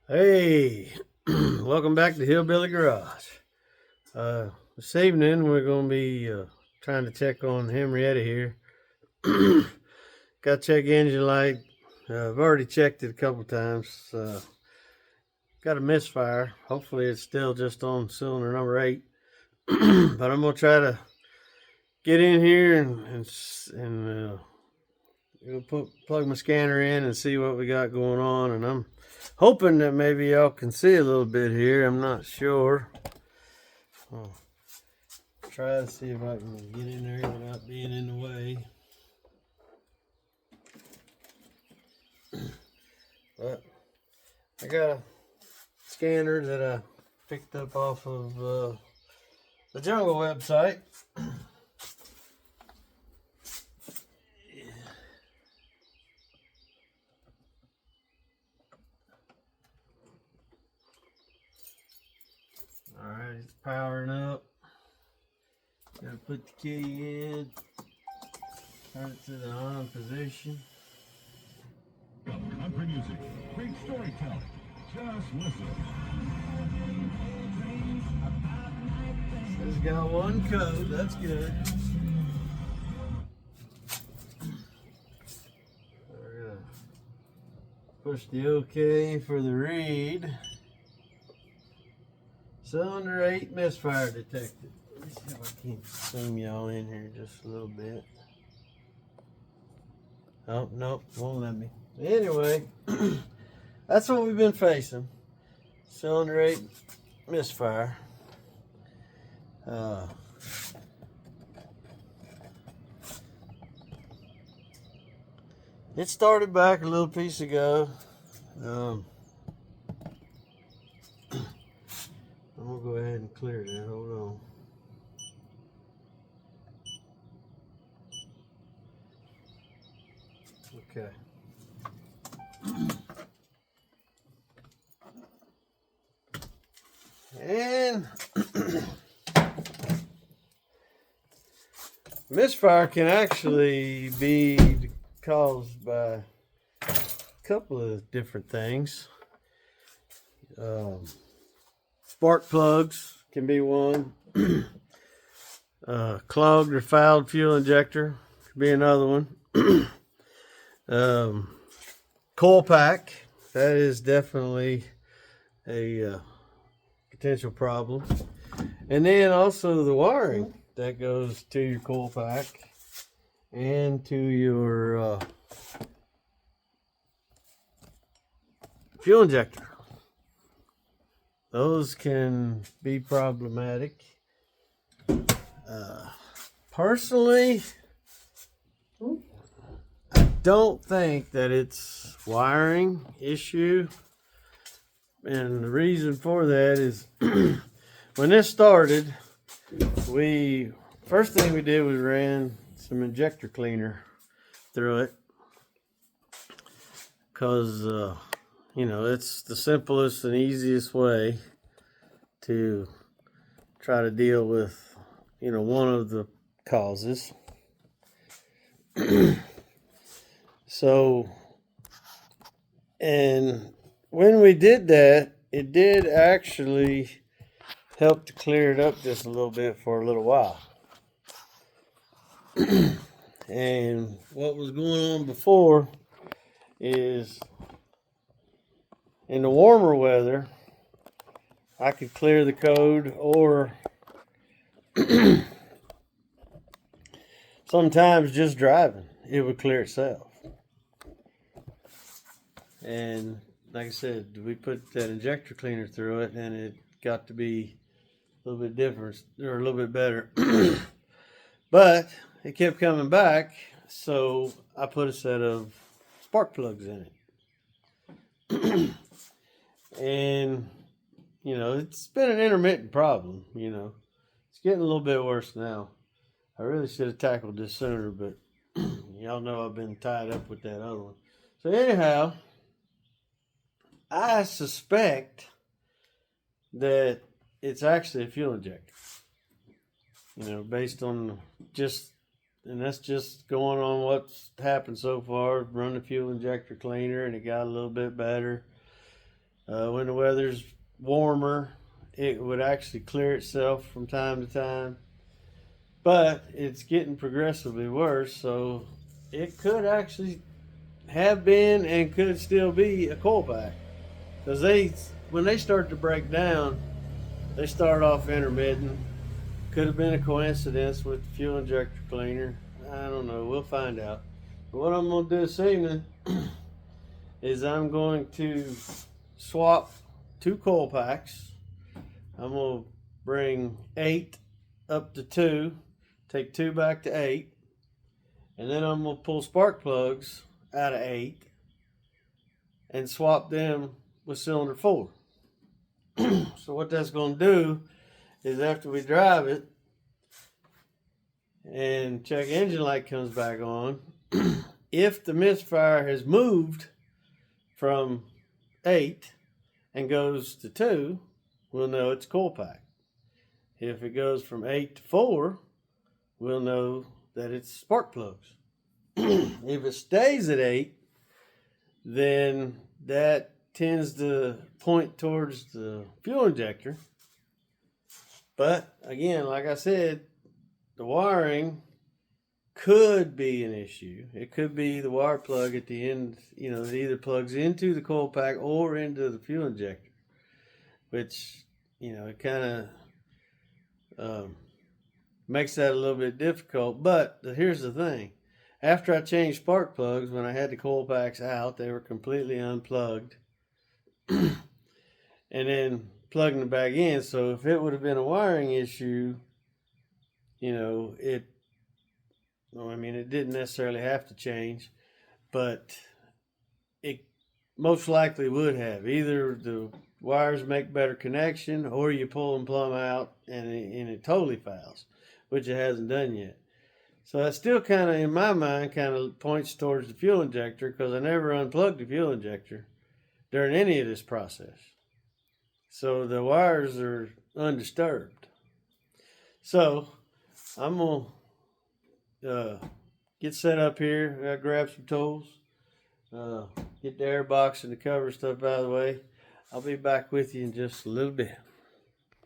Hey, welcome back to Hillbilly Garage. This evening we're going to be trying to check on Hemrietta here. Got to check engine light. I've already checked it a couple times. Got a misfire. Hopefully it's still just on cylinder number 8. But I'm going to try to get in here and plug my scanner in and see what we got going on. And I'm hoping that maybe y'all can see a little bit here. I'm not sure. I'll try to see if I can get in there without being in the way. But I got a scanner that I picked up off of the Jungle website. Alright, it's powering up. Gotta put the key in. Turn it to the on position. Country music, great storytelling. Just listen. It's got one code, that's good. We're gonna push the OK for the read. Cylinder 8 misfire detected. Let me see if I can zoom y'all in here just a little bit. Oh, nope, won't let me. Anyway, that's what we've been facing. Cylinder 8 misfire. It started back a little piece ago. I'm gonna go ahead and clear that. Hold on. Okay. And misfire can actually be caused by a couple of different things. Spark plugs can be one. Clogged or fouled fuel injector could be another one. Coil pack, that is definitely a potential problem. And then also the wiring that goes to your coil pack and to your fuel injector. Those can be problematic. Personally, I don't think that it's wiring issue. And the reason for that is when this started, first thing we did was ran some injector cleaner through it, because it's the simplest and easiest way to try to deal with one of the causes. So, and when we did that, it did actually help to clear it up just a little bit for a little while. And what was going on before is in the warmer weather, I could clear the code, or sometimes just driving, it would clear itself. And like I said, we put that injector cleaner through it, and it got to be a little bit different, or a little bit better. But it kept coming back, so I put a set of spark plugs in it. And it's been an intermittent problem. It's getting a little bit worse now. I really should have tackled this sooner, but y'all know I've been tied up with that other one. So anyhow, I suspect that it's actually a fuel injector. Based on and that's just going on what's happened so far. Run the fuel injector cleaner, and it got a little bit better. When the weather's warmer, it would actually clear itself from time to time. But it's getting progressively worse, so it could actually have been and could still be a coil pack. Because when they start to break down, they start off intermittent. Could have been a coincidence with the fuel injector cleaner. I don't know. We'll find out. But what I'm going to do this evening is I'm going to swap 2 coil packs. I'm going to bring 8 up to 2, take 2 back to 8, and then I'm going to pull spark plugs out of 8 and swap them with cylinder 4. So what that's going to do is after we drive it and check engine light comes back on, if the misfire has moved from 8 and goes to 2, we'll know it's coil pack. If it goes from 8 to 4, we'll know that it's spark plugs. If it stays at 8, then that tends to point towards the fuel injector. But again, like I said, the wiring could be an issue. It could be the wire plug at the end, it either plugs into the coil pack or into the fuel injector, which, it kind of makes that a little bit difficult. But here's the thing. After I changed spark plugs, when I had the coil packs out, they were completely unplugged. And then plugging them back in. So if it would have been a wiring issue, it didn't necessarily have to change, but it most likely would have. Either the wires make better connection, or you pull them plumb out and it totally fails, which it hasn't done yet. So that still kind of, in my mind, kind of points towards the fuel injector, because I never unplugged the fuel injector during any of this process. So the wires are undisturbed. So I'm going to get set up here. I gotta grab some tools, get the air box and the cover stuff out of the way. I'll be back with you in just a little bit.